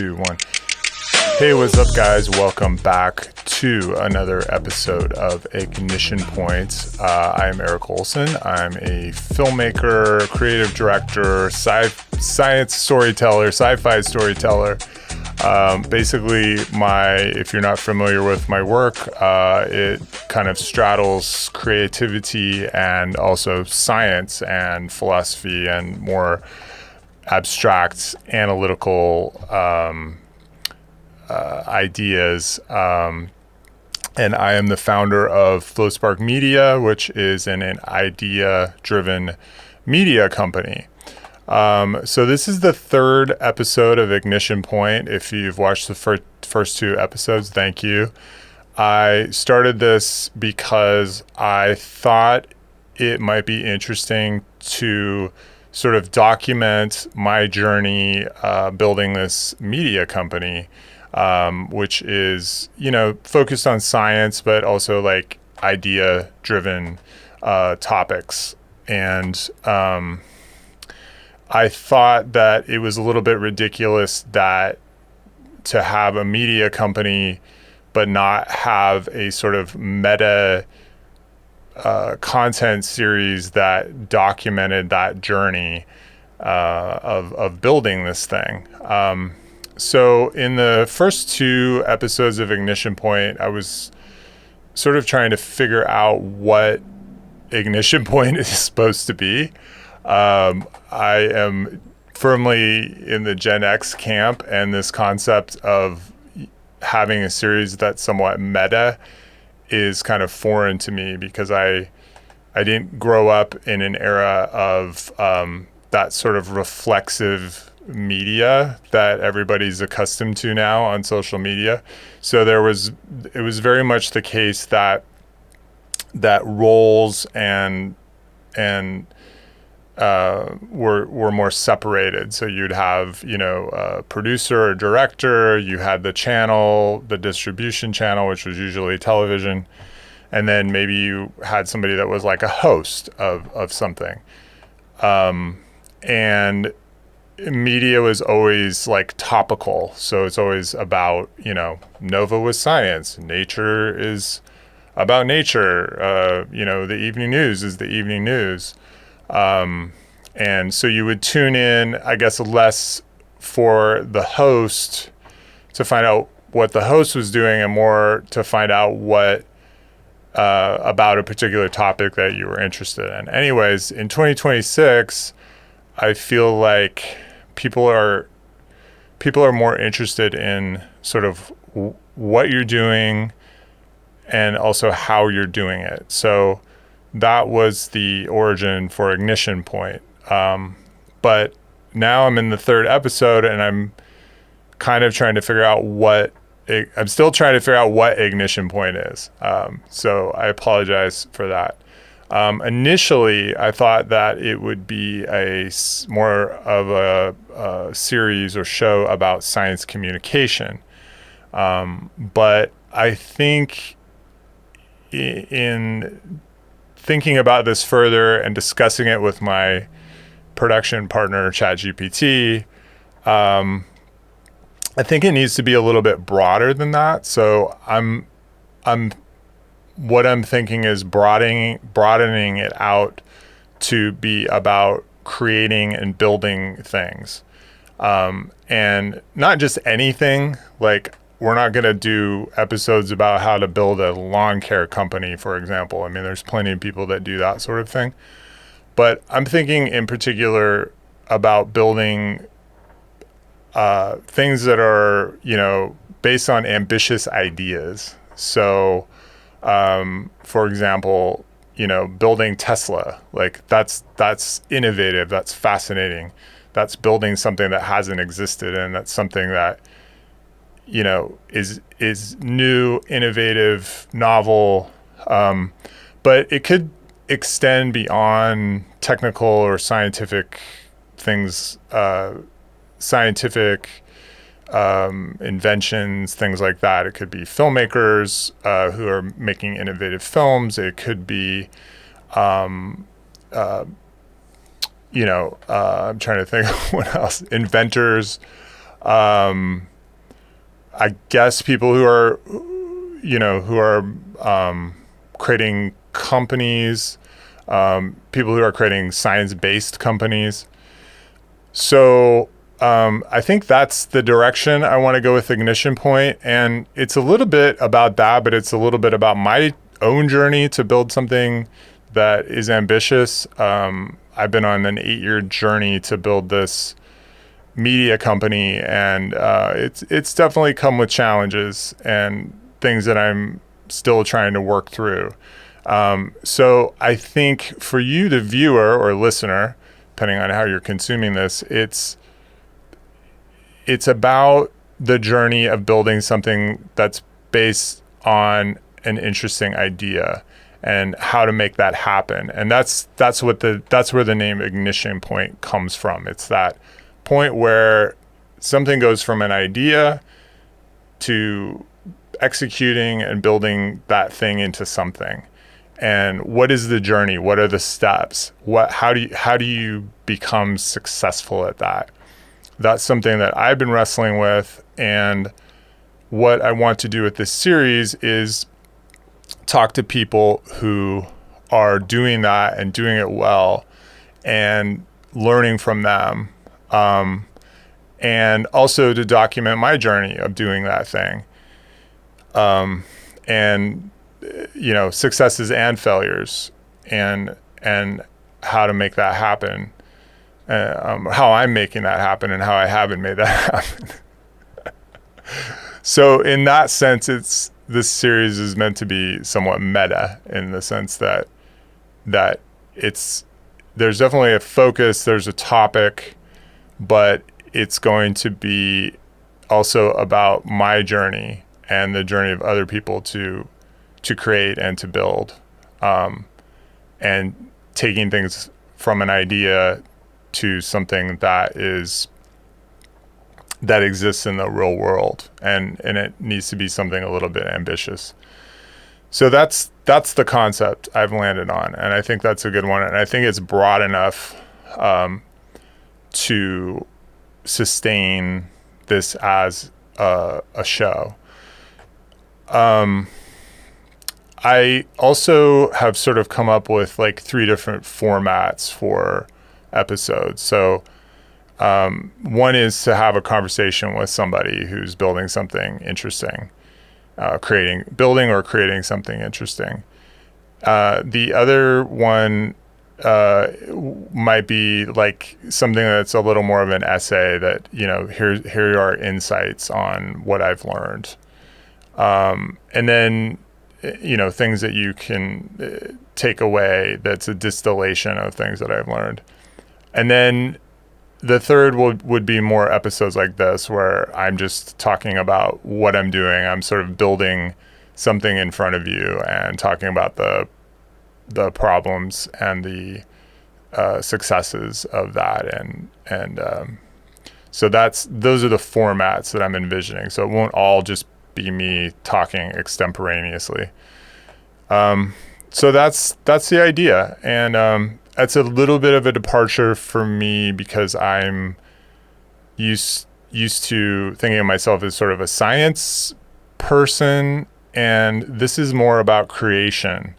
2, 1. Hey, what's up, guys? Welcome back to another episode of Ignition Point. I am Eric Olson. I'm a filmmaker, creative director, science storyteller, sci-fi storyteller. Basically, if you're not familiar with my work, it kind of straddles creativity and also science and philosophy and more abstract analytical ideas. And I am the founder of FlowSpark Media, which is an idea-driven media company. So this is the third episode of Ignition Point. If you've watched the first two episodes, thank you. I started this because I thought it might be interesting to sort of document my journey building this media company, which is, focused on science, but also like idea-driven topics. And I thought that it was a little bit ridiculous that to have a media company but not have a sort of meta content series that documented that journey of building this thing. So in the first two episodes of Ignition Point, I was sort of trying to figure out what Ignition Point is supposed to be. I am firmly in the Gen X camp, and this concept of having a series that's somewhat meta is kind of foreign to me because I didn't grow up in an era of that sort of reflexive media that everybody's accustomed to now on social media. So it was very much the case that roles and were more separated. So you'd have, a producer or director, you had the channel, the distribution channel, which was usually television. And then maybe you had somebody that was like a host of something. And media was always like topical. So it's always about, Nova was science, nature is about nature. The evening news is the evening news. And so you would tune in, I guess, less for the host to find out what the host was doing and more to find out what about a particular topic that you were interested in. Anyways, in 2026, I feel like people are more interested in sort of what you're doing and also how you're doing it. So that was the origin for Ignition Point. But now I'm in the third episode and I'm kind of trying to figure out I'm still trying to figure out what Ignition Point is. So I apologize for that. Initially, I thought that it would be more of a series or show about science communication. But I think in thinking about this further and discussing it with my production partner, ChatGPT, I think it needs to be a little bit broader than that. So what I'm thinking is broadening it out to be about creating and building things. And not just anything, like we're not going to do episodes about how to build a lawn care company, for example. I mean, there's plenty of people that do that sort of thing. But I'm thinking in particular about building things that are, based on ambitious ideas. So, for example, building Tesla, like that's innovative, that's fascinating. That's building something that hasn't existed, and that's something that is new, innovative, novel, but it could extend beyond technical or scientific things, scientific inventions, things like that. It could be filmmakers who are making innovative films. It could be, I'm trying to think of what else, inventors, I guess people who are, creating companies, people who are creating science-based companies. So I think that's the direction I want to go with Ignition Point. And it's a little bit about that, but it's a little bit about my own journey to build something that is ambitious. I've been on an 8-year journey to build this media company, and it's definitely come with challenges and things that I'm still trying to work through. So I think for you, the viewer or listener, depending on how you're consuming this, it's about the journey of building something that's based on an interesting idea and how to make that happen. And that's where the name Ignition Point comes from. It's that point where something goes from an idea to executing and building that thing into something. And what is the journey? What are the steps? How do you become successful at that? That's something that I've been wrestling with, and what I want to do with this series is talk to people who are doing that and doing it well and learning from them. And also to document my journey of doing that thing. And successes and failures, and how to make that happen, how I'm making that happen, and how I haven't made that happen. So in that sense, this series is meant to be somewhat meta, in the sense that there's definitely a focus, there's a topic, but it's going to be also about my journey and the journey of other people to create and to build, and taking things from an idea to something that exists in the real world, and it needs to be something a little bit ambitious. So that's the concept I've landed on, and I think that's a good one, and I think it's broad enough to sustain this as a show. I also have sort of come up with like 3 different formats for episodes. So one is to have a conversation with somebody who's building something interesting, building or creating something interesting. The other one might be like something that's a little more of an essay that, here are insights on what I've learned. And then, things that you can take away that's a distillation of things that I've learned. And then the third would be more episodes like this, where I'm just talking about what I'm doing. I'm sort of building something in front of you and talking about the problems and the successes of that. And so those are the formats that I'm envisioning. So it won't all just be me talking extemporaneously. So that's the idea. And that's a little bit of a departure for me, because I'm used to thinking of myself as sort of a science person, and this is more about creation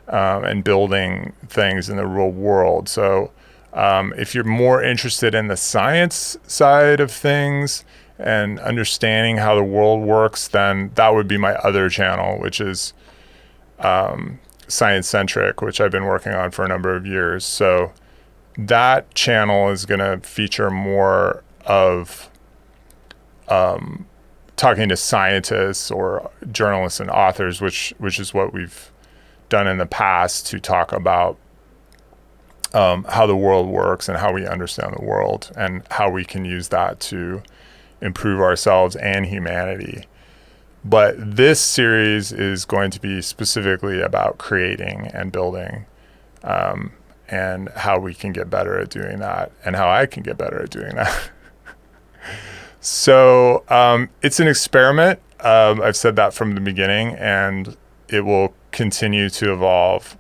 and building things in the real world. So if you're more interested in the science side of things and understanding how the world works, then that would be my other channel, which is Science Centric, which I've been working on for a number of years. So that channel is going to feature more of talking to scientists or journalists and authors, which is what we've done in the past, to talk about how the world works and how we understand the world and how we can use that to improve ourselves and humanity. But this series is going to be specifically about creating and building, and how we can get better at doing that, and how I can get better at doing that. So it's an experiment. I've said that from the beginning, and it will continue to evolve.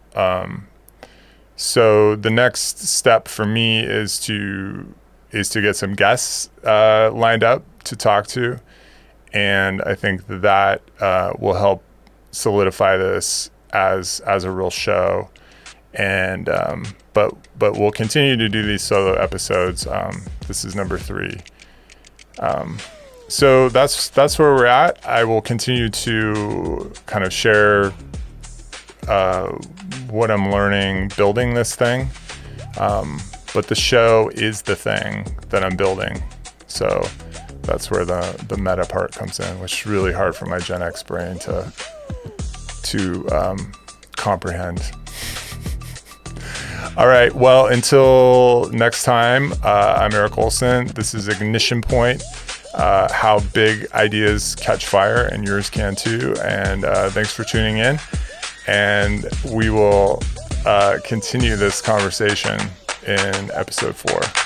So the next step for me is to get some guests lined up to talk to, and I think that will help solidify this as a real show. And but we'll continue to do these solo episodes. This is number 3. So that's where we're at. I will continue to kind of share what I'm learning building this thing. But the show is the thing that I'm building. So that's where the meta part comes in, which is really hard for my Gen X brain to comprehend. All right. Well, until next time, I'm Eric Olson. This is Ignition Point, how big ideas catch fire, and yours can too. And thanks for tuning in. And we will continue this conversation in episode 4.